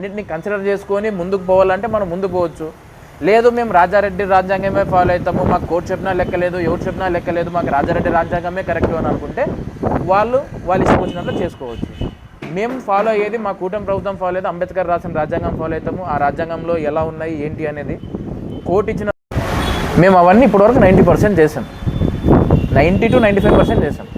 అన్నింటినీ కన్సిడర్ చేసుకొని ముందుకు పోవాలంటే మనం ముందుకు పోవచ్చు. లేదు మేము రాజారెడ్డి రాజ్యాంగమే ఫాలో అవుతాము, మాకు కోర్టు చెప్పినా లెక్కలేదు, ఎవరు చెప్పినా లెక్కలేదు, మాకు రాజారెడ్డి రాజ్యాంగమే కరెక్ట్ అని అనుకుంటే వాళ్ళు ఇష్టం వచ్చినట్లు చేసుకోవచ్చు. మేము ఫాలో అయ్యేది మా కూటమి ప్రభుత్వం ఫాలో అయ్యేది అంబేద్కర్ రాసిన రాజ్యాంగం ఫాలో అవుతాము. ఆ రాజ్యాంగంలో ఎలా ఉన్నాయి ఏంటి అనేది కోర్టు ఇచ్చిన మేము అవన్నీ ఇప్పటివరకు 90% చేసాం, 90 to 95% చేసాం.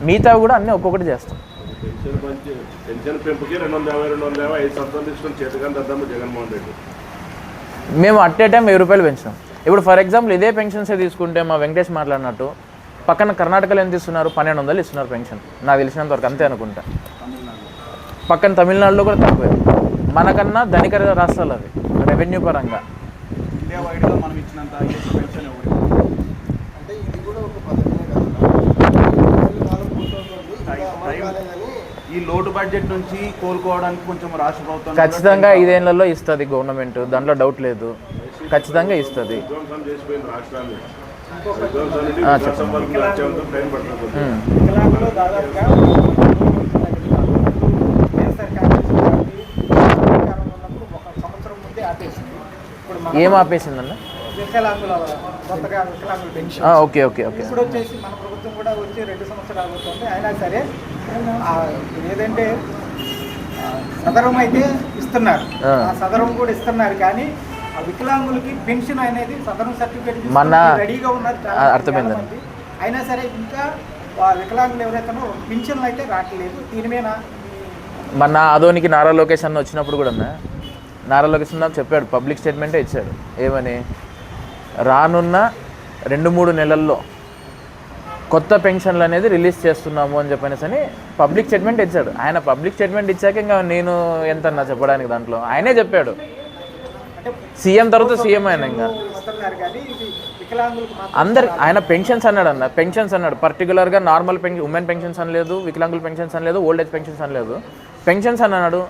మిగతా కూడా అన్నీ ఒక్కొక్కటి చేస్తాం. మేము అట్ ఏ టైం 1000 రూపాయలు పెంచినాం. ఇప్పుడు ఫర్ ఎగ్జాంపుల్ ఇదే పెన్షన్సే తీసుకుంటే మా వెంకటేష్ మాట్లాడినట్టు పక్కన కర్ణాటకలో ఎంత ఇస్తున్నారు, 1200 ఇస్తున్నారు పెన్షన్, నాకు తెలిసినంత వరకు అంతే అనుకుంటా. పక్కన తమిళనాడులో కూడా తక్కువే, మనకన్నా ధనిక రాష్ట్రాలు అవి రెవెన్యూ పరంగా. ఈ లోటు బడ్జెట్ నుంచి కోలుకోవడానికి కొంచెం రాష్ట్ర ప్రభుత్వం ఖచ్చితంగా 5 ఏళ్లలో ఇస్తుంది గవర్నమెంట్, దాంట్లో డౌట్ లేదు, ఖచ్చితంగా ఇస్తుంది. ఏం ఆపేసిందన్న? Okay okay okay. ఇప్పుడు వచ్చేసి మన ప్రభుత్వం కూడా వచ్చి 2 సంవత్సరాలు అవుతుంది. అయినా సరే ఏదంటే సదరం అయితే ఇస్తున్నారు, ఆ సదరం కూడా ఇస్తున్నారు, కానీ ఆ వికలాంగులకి పెన్షన్ అనేది సదరం సర్టిఫికేట్ రెడీగా ఉన్నారు అర్థమైంది. అయినా సరే ఇంకా వికలాంగులు ఎవరైతే పెన్షన్లు అయితే రావట్లేదు. దీని మీద మన ఆదోనికి నారా లోకేష్ అన్న వచ్చినప్పుడు కూడా నారా లోకేష్ అన్న చెప్పాడు, పబ్లిక్ స్టేట్మెంటే ఇచ్చాడు. ఏమని, రానున్న 2-3 నెలల్లో కొత్త పెన్షన్లు అనేది రిలీజ్ చేస్తున్నాము అని చెప్పనేసి పబ్లిక్ స్టేట్మెంట్ ఇచ్చాడు. ఆయన పబ్లిక్ స్టేట్మెంట్ ఇచ్చాక ఇంకా నేను ఎంతన్నా చెప్పడానికి దాంట్లో ఆయనే చెప్పాడు. సీఎం తర్వాత సీఎం ఆయన ఇంకా అందరు ఆయన పెన్షన్స్ అన్నాడు పెన్షన్స్ అన్నాడు. పర్టికులర్గా నార్మల్ ఉమెన్ పెన్షన్స్ అనలేదు, వికలాంగుల పెన్షన్స్ అనలేదు, ఓల్డ్ ఏజ్ పెన్షన్స్ అనలేదు, పెన్షన్స్ అన్నాడు.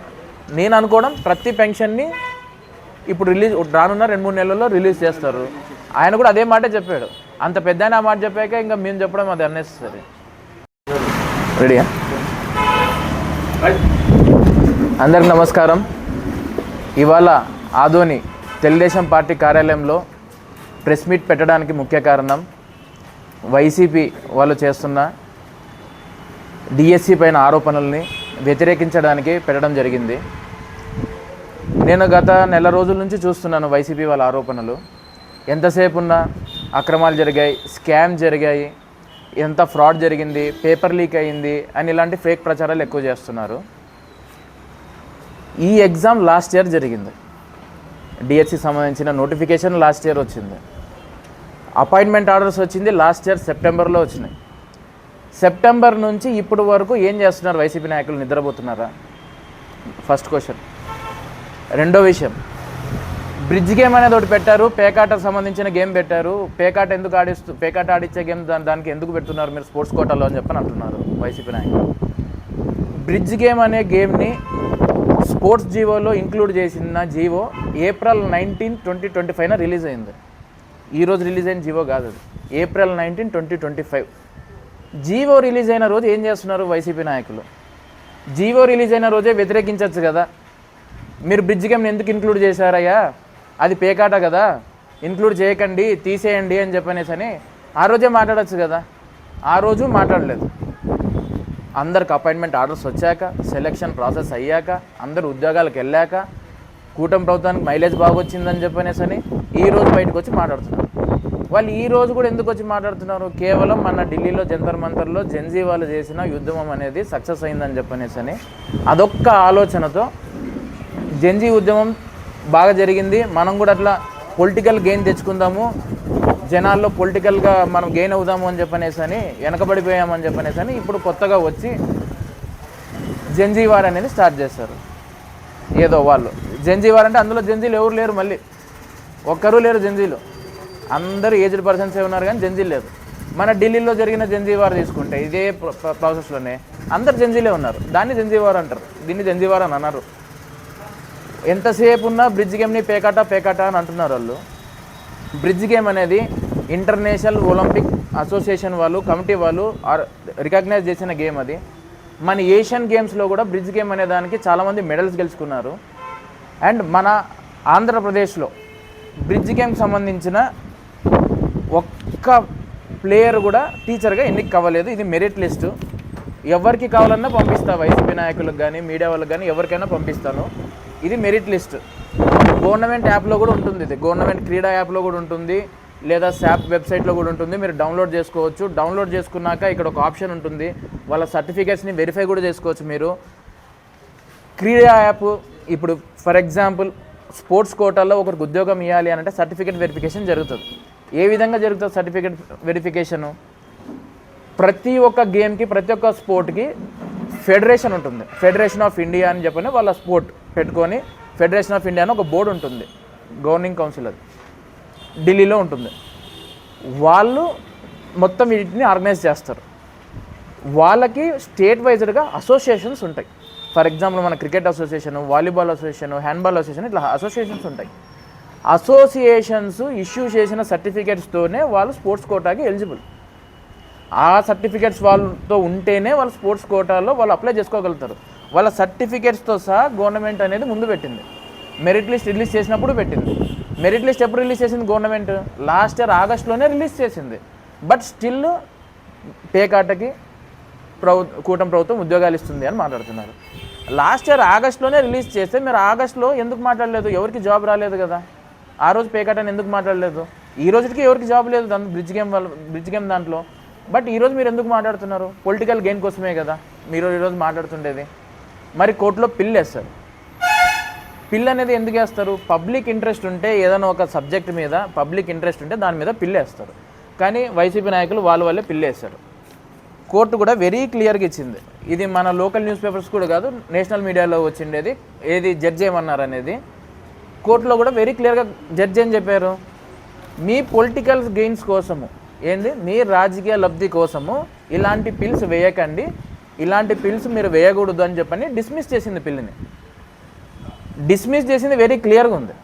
నేను అనుకోవడం ప్రతి పెన్షన్ని ఇప్పుడు రానున్న 2-3 నెలల్లో రిలీజ్ చేస్తారు. ఆయన కూడా అదే మాటే చెప్పాడు. అంత పెద్ద ఆయన ఆ మాట చెప్పాక ఇంకా మేము చెప్పడం అది అన్నెసరీ. రెడీయా? అందరికి నమస్కారం. ఇవాళ ఆదోని తెలుగుదేశం పార్టీ కార్యాలయంలో ప్రెస్ మీట్ పెట్టడానికి ముఖ్య కారణం వైసీపీ వాళ్ళు చేస్తున్న డిఎస్సి పైన ఆరోపణల్ని వ్యతిరేకించడానికి పెట్టడం జరిగింది. నేను గత నెల రోజుల నుంచి చూస్తున్నాను వైసీపీ వాళ్ళ ఆరోపణలు. ఎంతసేపు ఉన్నా అక్రమాలు జరిగాయి, స్కామ్ జరిగాయి, ఎంత ఫ్రాడ్ జరిగింది, పేపర్ లీక్ అయ్యింది అని ఇలాంటి ఫేక్ ప్రచారాలు ఎక్కువ చేస్తున్నారు. ఈ ఎగ్జామ్ లాస్ట్ ఇయర్ జరిగింది, డిఎస్సి సంబంధించిన నోటిఫికేషన్ లాస్ట్ ఇయర్ వచ్చింది, అపాయింట్మెంట్ ఆర్డర్స్ వచ్చింది లాస్ట్ ఇయర్ సెప్టెంబర్లో వచ్చినాయి. సెప్టెంబర్ నుంచి ఇప్పుడు వరకు ఏం చేస్తున్నారు వైసీపీ నాయకులు? నిద్రపోతున్నారా? First question. రెండో విషయం, బ్రిడ్జ్ గేమ్ అనేది ఒకటి పెట్టారు, పేకాటకు సంబంధించిన గేమ్ పెట్టారు. పేకాట ఎందుకు పేకాట ఆడిచ్చే గేమ్ దానికి ఎందుకు పెడుతున్నారు మీరు స్పోర్ట్స్ కోటాలో అని చెప్పని అంటున్నారు వైసీపీ నాయకులు. బ్రిడ్జ్ గేమ్ అనే గేమ్ని స్పోర్ట్స్ జీవోలో ఇంక్లూడ్ చేసిన జీవో April 19, 2025 రిలీజ్ అయింది. ఈరోజు రిలీజ్ అయిన జీవో కాదు అది, April 19, 2025 జీవో రిలీజ్ అయిన రోజు ఏం చేస్తున్నారు వైసీపీ నాయకులు? జీవో రిలీజ్ అయిన రోజే వ్యతిరేకించవచ్చు కదా. మీరు బ్రిడ్జ్ గేమ్ని ఎందుకు ఇంక్లూడ్ చేశారయ్యా, అది పేకాట కదా, ఇంక్లూడ్ చేయకండి, తీసేయండి అని చెప్పనేసి ఆ రోజే మాట్లాడచ్చు కదా. ఆ రోజు మాట్లాడలేదు. అందరికి అపాయింట్మెంట్ ఆర్డర్స్ వచ్చాక, సెలెక్షన్ ప్రాసెస్ అయ్యాక, అందరు ఉద్యోగాలకు వెళ్ళాక, కూటమి ప్రభుత్వానికి మైలేజ్ బాగా వచ్చిందని చెప్పనేసి ఈరోజు బయటకు వచ్చి మాట్లాడుతున్నారు. వాళ్ళు ఈ రోజు కూడా ఎందుకు వచ్చి మాట్లాడుతున్నారు? కేవలం మన ఢిల్లీలో జంతర్ మంతర్లో జెన్జీ వాళ్ళు చేసిన ఉద్యమం అనేది సక్సెస్ అయిందని చెప్పనేసి అదొక్క ఆలోచనతో జెన్జీ ఉద్యమం బాగా జరిగింది, మనం కూడా అట్లా పొలిటికల్ గెయిన్ తెచ్చుకుందాము, జనాల్లో పొలిటికల్గా మనం గెయిన్ అవుదాము అని చెప్పనేసి వెనకబడిపోయామని చెప్పనేసి ఇప్పుడు కొత్తగా వచ్చి జెన్జీ వార్ అనేది స్టార్ట్ చేస్తారు. ఏదో వాళ్ళు జెన్జీ వార్ అంటే అందులో జెన్జీలు ఎవరు లేరు, మళ్ళీ ఒక్కరూ లేరు జెన్జీలు, అందరూ ఏజ్డ్ పర్సన్సే ఉన్నారు కానీ జెన్జీలు లేదు. మన ఢిల్లీలో జరిగిన జెన్జీ వార్ తీసుకుంటే ఇదే ప్రాసెస్లోనే అందరు జెన్జీలే ఉన్నారు, దాన్ని జెన్జీ వార్ అంటారు, దీన్ని జెన్జీ వార్ అని అన్నారు. ఎంతసేపు ఉన్నా బ్రిడ్జ్ గేమ్ని పేకాట అని అంటున్నారు వాళ్ళు. బ్రిడ్జ్ గేమ్ అనేది ఇంటర్నేషనల్ ఒలింపిక్ అసోసియేషన్ వాళ్ళు, కమిటీ వాళ్ళు రికగ్నైజ్ చేసిన గేమ్ అది. మన ఏషియన్ గేమ్స్లో కూడా బ్రిడ్జ్ గేమ్ అనే దానికి చాలామంది మెడల్స్ గెలుచుకున్నారు. అండ్ మన ఆంధ్రప్రదేశ్లో బ్రిడ్జ్ గేమ్కి సంబంధించిన ఒక్క ప్లేయర్ కూడా టీచర్గా ఎన్నిక అవ్వలేదు. ఇది మెరిట్ లిస్టు. ఎవరికి కావాలన్నా పంపిస్తా, వైసీపీ నాయకులకు కానీ మీడియా వాళ్ళకి కానీ ఎవరికైనా పంపిస్తాను. ఇది మెరిట్ లిస్ట్. గవర్నమెంట్ యాప్లో కూడా ఉంటుంది, ఇది గవర్నమెంట్ క్రీడా యాప్లో కూడా ఉంటుంది, లేదా శాప్ వెబ్సైట్లో కూడా ఉంటుంది. మీరు డౌన్లోడ్ చేసుకోవచ్చు. డౌన్లోడ్ చేసుకున్నాక ఇక్కడ ఒక ఆప్షన్ ఉంటుంది, వాళ్ళ సర్టిఫికేట్స్ని వెరిఫై కూడా చేసుకోవచ్చు మీరు. క్రీడా యాప్ ఇప్పుడు ఫర్ ఎగ్జాంపుల్ స్పోర్ట్స్ కోటాలో ఒకరికి ఉద్యోగం ఇవ్వాలి అని అంటే సర్టిఫికేట్ వెరిఫికేషన్ జరుగుతుంది. ఏ విధంగా జరుగుతుంది సర్టిఫికేట్ వెరిఫికేషను? ప్రతి ఒక్క గేమ్కి, ప్రతి ఒక్క స్పోర్ట్కి ఫెడరేషన్ ఉంటుంది. ఫెడరేషన్ ఆఫ్ ఇండియా అని చెప్పని వాళ్ళ స్పోర్ట్ పెట్టుకొని ఫెడరేషన్ ఆఫ్ ఇండియా అని ఒక బోర్డు ఉంటుంది, గవర్నింగ్ కౌన్సిల్, అది ఢిల్లీలో ఉంటుంది. వాళ్ళు మొత్తం వీటిని ఆర్గనైజ్ చేస్తారు. వాళ్ళకి స్టేట్ వైజ్డ్గా అసోసియేషన్స్ ఉంటాయి. ఫర్ ఎగ్జాంపుల్ మన cricket association, volleyball association, handball association, ఇట్లా అసోసియేషన్స్ ఉంటాయి. అసోసియేషన్స్ ఇష్యూ చేసిన సర్టిఫికేట్స్తోనే వాళ్ళు స్పోర్ట్స్ కోటాకి ఎలిజిబుల్. ఆ సర్టిఫికేట్స్ వాళ్ళతో ఉంటేనే వాళ్ళు స్పోర్ట్స్ కోటాలో వాళ్ళు అప్లై చేసుకోగలుగుతారు. వాళ్ళ సర్టిఫికేట్స్తో సహా గవర్నమెంట్ అనేది ముందు పెట్టింది. మెరిట్ లిస్ట్ రిలీజ్ చేసినప్పుడు పెట్టింది. మెరిట్ లిస్ట్ ఎప్పుడు రిలీజ్ చేసింది గవర్నమెంట్? లాస్ట్ ఇయర్ ఆగస్టులోనే రిలీజ్ చేసింది. బట్ స్టిల్ పేకాటకి కూటమి ప్రభుత్వం ఉద్యోగాలు ఇస్తుంది అని మాట్లాడుతున్నారు. లాస్ట్ ఇయర్ ఆగస్టులోనే రిలీజ్ చేస్తే మీరు ఆగస్టులో ఎందుకు మాట్లాడలేదు? ఎవరికి జాబ్ రాలేదు కదా. ఆ రోజు పేకాటని ఎందుకు మాట్లాడలేదు? ఈ రోజుకి ఎవరికి జాబ్ లేదు దాని బ్రిడ్జ్ గేమ్ దాంట్లో. బట్ ఈరోజు మీరు ఎందుకు మాట్లాడుతున్నారు? పొలిటికల్ గెయిన్ కోసమే కదా మీరు ఈరోజు మాట్లాడుతుండేది. మరి కోర్టులో పిల్ వేస్తారు. పిల్ అనేది ఎందుకు వేస్తారు? పబ్లిక్ ఇంట్రెస్ట్ ఉంటే, ఏదైనా ఒక సబ్జెక్ట్ మీద పబ్లిక్ ఇంట్రెస్ట్ ఉంటే దాని మీద పిల్ వేస్తారు. కానీ వైసీపీ నాయకులు వాళ్ళే పిల్ వేస్తారు. కోర్టు కూడా వెరీ క్లియర్గా ఇచ్చింది. ఇది మన లోకల్ న్యూస్ పేపర్స్ కూడా కాదు, నేషనల్ మీడియాలో వచ్చిండేది. ఏది జడ్జి ఏమన్నారు అనేది కోర్టులో కూడా వెరీ క్లియర్గా జడ్జి ఏం చెప్పారు? మీ పొలిటికల్ గెయిన్స్ కోసము, ఏంది మీ రాజకీయ లబ్ధి కోసము ఇలాంటి పిల్స్ వేయకండి, ఇలాంటి పిల్స్ మీరు వేయకూడదు అని చెప్పని డిస్మిస్ చేసింది. పిల్లిని డిస్మిస్ చేసింది వెరీ క్లియర్గా ఉంది.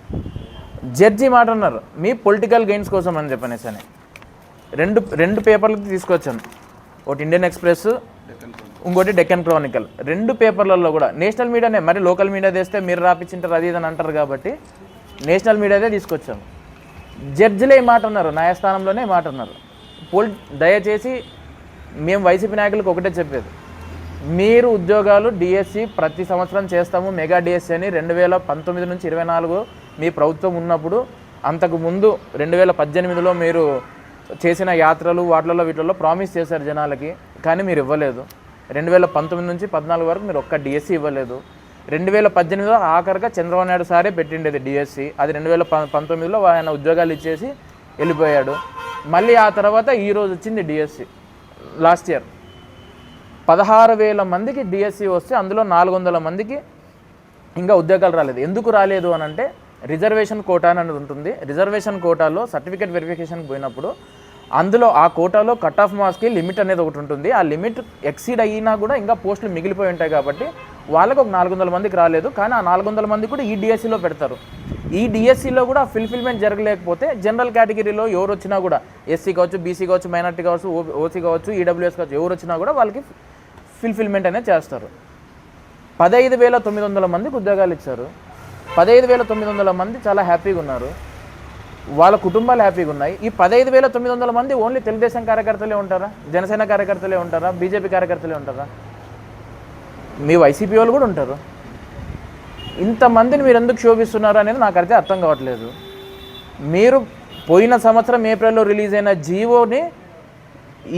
జడ్జి మాట అన్నారు మీ పొలిటికల్ గెయిన్స్ కోసం అని చెప్పనేసి అని. రెండు పేపర్లకి తీసుకొచ్చాను, ఒకటి ఇండియన్ ఎక్స్ప్రెస్, ఇంకోటి డెక్కన్ క్రానికల్. రెండు పేపర్లలో కూడా నేషనల్ మీడియానే, మరి లోకల్ మీడియా తెస్తే మీరు రాపించింటారు అది ఇదని అంటారు కాబట్టి నేషనల్ మీడియాదే తీసుకొచ్చాము. జడ్జిలే మాట అన్నారు, న్యాయస్థానంలోనే మాట అన్నారు. దయచేసి మేము వైసీపీ నాయకులకు ఒకటే చెప్పేది, మీరు ఉద్యోగాలు డిఎస్సి ప్రతి సంవత్సరం చేస్తాము, మెగా డిఎస్సి అని 2019 నుంచి 24 మీ ప్రభుత్వం ఉన్నప్పుడు, అంతకుముందు 2018లో మీరు చేసిన యాత్రలు వీటిల్లో ప్రామిస్ చేశారు జనాలకి, కానీ మీరు ఇవ్వలేదు. 2019 నుంచి 14 వరకు మీరు ఒక్క డిఎస్సి ఇవ్వలేదు. 2018లో ఆఖరిగా చంద్రబాబు నాయుడు సారే పెట్టిండేది డిఎస్సి, అది 2019లో ఆయన ఉద్యోగాలు ఇచ్చేసి వెళ్ళిపోయాడు. మళ్ళీ ఆ తర్వాత ఈరోజు వచ్చింది డిఎస్సి. లాస్ట్ ఇయర్ 16,000 మందికి డిఎస్సి వస్తే అందులో 400 మందికి ఇంకా ఉద్యోగాలు రాలేదు. ఎందుకు రాలేదు అని అంటే రిజర్వేషన్ కోటా అనేది ఉంటుంది. రిజర్వేషన్ కోటాలో సర్టిఫికేట్ వెరిఫికేషన్కి పోయినప్పుడు అందులో ఆ కోటాలో కట్ ఆఫ్ మార్క్స్కి లిమిట్ అనేది ఒకటి ఉంటుంది. ఆ లిమిట్ ఎక్సీడ్ అయినా కూడా ఇంకా పోస్టులు మిగిలిపోయి ఉంటాయి కాబట్టి వాళ్ళకు ఒక 400 మందికి రాలేదు. కానీ ఆ 400 మంది కూడా ఈ డిఎస్సిలో పెడతారు. ఈ డిఎస్సిలో కూడా ఫుల్ఫిల్మెంట్ జరగలేకపోతే జనరల్ కేటగిరీలో ఎవరు వచ్చినా కూడా, ఎస్సీ కావచ్చు, బీసీ కావచ్చు, మైనార్టీ కావచ్చు, ఓసీ కావచ్చు, ఈడబ్ల్యూఎస్ కావచ్చు, ఎవరు వచ్చినా కూడా వాళ్ళకి ఫుల్ఫిల్మెంట్ అనేది చేస్తారు. 15,900 మందికి ఉద్యోగాలు ఇచ్చారు. 15,900 మంది చాలా హ్యాపీగా ఉన్నారు, వాళ్ళ కుటుంబాలు హ్యాపీగా ఉన్నాయి. ఈ 15,900 మంది ఓన్లీ తెలుగుదేశం కార్యకర్తలే ఉంటారా? జనసేన కార్యకర్తలే ఉంటారా? బీజేపీ కార్యకర్తలే ఉంటారా? మీ వైసీపీ వాళ్ళు కూడా ఉంటారు. ఇంతమందిని మీరు ఎందుకు శోభిస్తున్నారు అనేది నాకు అయితే అర్థం కావట్లేదు. మీరు పోయిన సంవత్సరం ఏప్రిల్లో రిలీజ్ అయిన జీవోని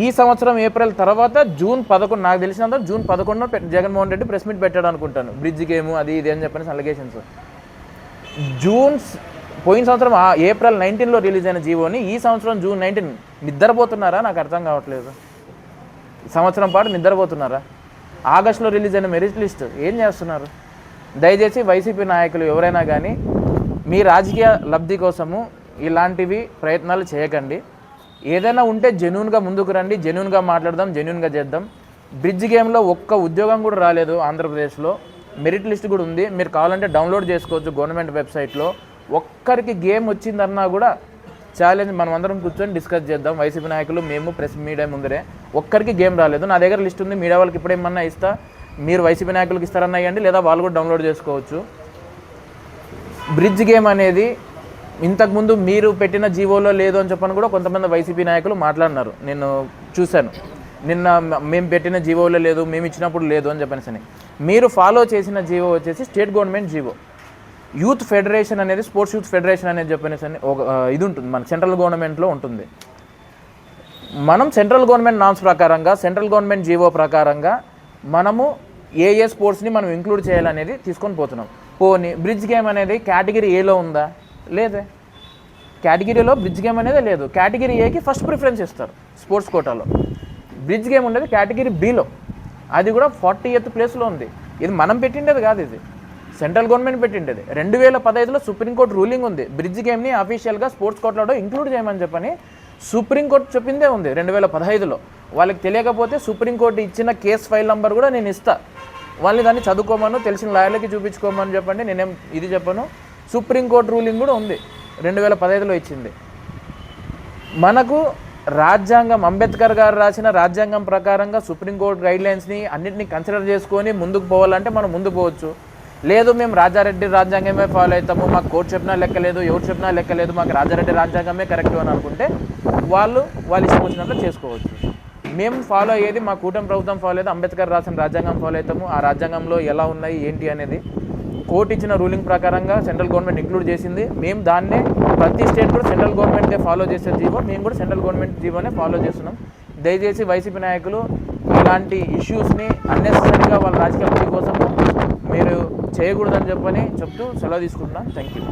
ఈ సంవత్సరం ఏప్రిల్ తర్వాత జూన్ 11, నాకు తెలిసినంత June 11 Jaganmohan Reddy press meet పెట్టాడు అనుకుంటాను. బ్రిడ్జ్ గేమ్ అది ఇది అని చెప్పని అలిగేషన్స్. పోయిన సంవత్సరం ఏప్రిల్ 19లో రిలీజ్ అయిన జీవోని ఈ సంవత్సరం జూన్ 19 నిద్రపోతున్నారా? నాకు అర్థం కావట్లేదు. సంవత్సరం పాటు నిద్రపోతున్నారా? ఆగస్టులో రిలీజ్ అయిన మెరిట్ లిస్ట్ ఏం చేస్తున్నారు? దయచేసి వైసీపీ నాయకులు ఎవరైనా కానీ మీ రాజకీయ లబ్ధి కోసము ఇలాంటివి ప్రయత్నాలు చేయకండి. ఏదైనా ఉంటే జెన్యూన్గా ముందుకు రండి, జెన్యూన్గా మాట్లాడదాం, జెన్యూన్గా చేద్దాం. బ్రిడ్జ్ గేమ్లో ఒక్క ఉద్యోగం కూడా రాలేదు ఆంధ్రప్రదేశ్లో. మెరిట్ లిస్ట్ కూడా ఉంది, మీరు కావాలంటే డౌన్లోడ్ చేసుకోవచ్చు గవర్నమెంట్ వెబ్సైట్లో. ఒక్కరికి గేమ్ వచ్చిందన్నా కూడా ఛాలెంజ్ మనం అందరం కూర్చొని డిస్కస్ చేద్దాం. వైసీపీ నాయకులు, మేము, ప్రెస్ మీడియా ముందరే. ఒక్కరికి గేమ్ రాలేదు. నా దగ్గర లిస్ట్ ఉంది, మీడియా వాళ్ళకి ఇప్పుడేమన్నా ఇస్తా, మీరు వైసీపీ నాయకులకు ఇస్తారన్నా ఇవ్వండి, లేదా వాళ్ళు కూడా డౌన్లోడ్ చేసుకోవచ్చు. బ్రిడ్జ్ గేమ్ అనేది ఇంతకుముందు మీరు పెట్టిన జీవోలో లేదు అని చెప్పని కూడా కొంతమంది వైసీపీ నాయకులు మాట్లాడినారు. నేను చూశాను. నిన్న మేము పెట్టిన జీవోలో లేదు, మేము ఇచ్చినప్పుడు లేదు అని చెప్పేసి. మీరు ఫాలో చేసిన జీవో వచ్చేసి state government GO. Youth federation అనేది, స్పోర్ట్స్ యూత్ ఫెడరేషన్ అనేది చెప్పేసి ఒక ఇది ఉంటుంది, మన సెంట్రల్ గవర్నమెంట్లో ఉంటుంది. మనం సెంట్రల్ గవర్నమెంట్ నామ్స్ ప్రకారంగా, సెంట్రల్ గవర్నమెంట్ జీవో ప్రకారంగా మనము ఏ స్పోర్ట్స్ని మనం ఇంక్లూడ్ చేయాలనేది తీసుకొని పోతున్నాం. పోనీ బ్రిడ్జ్ గేమ్ అనేది కేటగిరీ ఏలో ఉందా? లేదే. కేటగిరీలో బ్రిడ్జ్ గేమ్ అనేది లేదు. కేటగిరీ ఏకి ఫస్ట్ ప్రిఫరెన్స్ ఇస్తారు స్పోర్ట్స్ కోటాలో. బ్రిడ్జ్ గేమ్ ఉండేది కేటగిరీ బిలో, అది కూడా 40th ప్లేస్లో ఉంది. ఇది మనం పెట్టిండేది కాదు, ఇది సెంట్రల్ గవర్నమెంట్ పెట్టిండేది. 2015లో సుప్రీంకోర్టు రూలింగ్ ఉంది, బ్రిడ్జ్ గేమ్ని అఫీషియల్గా స్పోర్ట్స్ కోటాలో ఇంక్లూడ్ చేయమని చెప్పని సుప్రీంకోర్టు చెప్పిందే ఉంది 2015లో. వాళ్ళకి తెలియకపోతే సుప్రీంకోర్టు ఇచ్చిన కేస్ ఫైల్ నెంబర్ కూడా నేను ఇస్తా, వాళ్ళని దాన్ని చదువుకోమను, తెలిసిన లాయర్లకి చూపించుకోమని చెప్పండి. నేనేం ఇది చెప్పను. సుప్రీంకోర్టు రూలింగ్ కూడా ఉంది, 2015లో ఇచ్చింది. మనకు రాజ్యాంగం, అంబేద్కర్ గారు రాసిన రాజ్యాంగం ప్రకారంగా సుప్రీంకోర్టు గైడ్లైన్స్ని అన్నింటినీ కన్సిడర్ చేసుకొని ముందుకు పోవాలంటే మనం ముందుకు పోవచ్చు. లేదు మేము రాజారెడ్డి రాజ్యాంగమే ఫాలో అవుతాము, మాకు కోర్టు చెప్పినా లెక్కలేదు, ఎవరు చెప్పినా లెక్కలేదు, మాకు రాజారెడ్డి రాజ్యాంగమే కరెక్ట్ అని అనుకుంటే వాళ్ళు ఇష్టం వచ్చినట్లు చేసుకోవచ్చు. మేము ఫాలో అయ్యేది, మా కూటమి ప్రభుత్వం ఫాలో అయ్యేది అంబేద్కర్ రాసిన రాజ్యాంగం ఫాలో అవుతాము. ఆ రాజ్యాంగంలో ఎలా ఉన్నాయి ఏంటి అనేది కోర్టు ఇచ్చిన రూలింగ్ ప్రకారంగా సెంట్రల్ గవర్నమెంట్ ఇంక్లూడ్ చేసింది. మేము దాన్నే, ప్రతి స్టేట్ కూడా సెంట్రల్ గవర్నమెంటే ఫాలో చేసే జీవో, మేము కూడా సెంట్రల్ గవర్నమెంట్ జీవోనే ఫాలో చేస్తున్నాం. దయచేసి వైసీపీ నాయకులు ఇలాంటి ఇష్యూస్ని అన్నెసరీగా వాళ్ళ రాజకీయ లబ్ధి కోసం మీరు చేయకూడదని చెప్తూ సెలవు తీసుకుంటున్నాను. Thank you.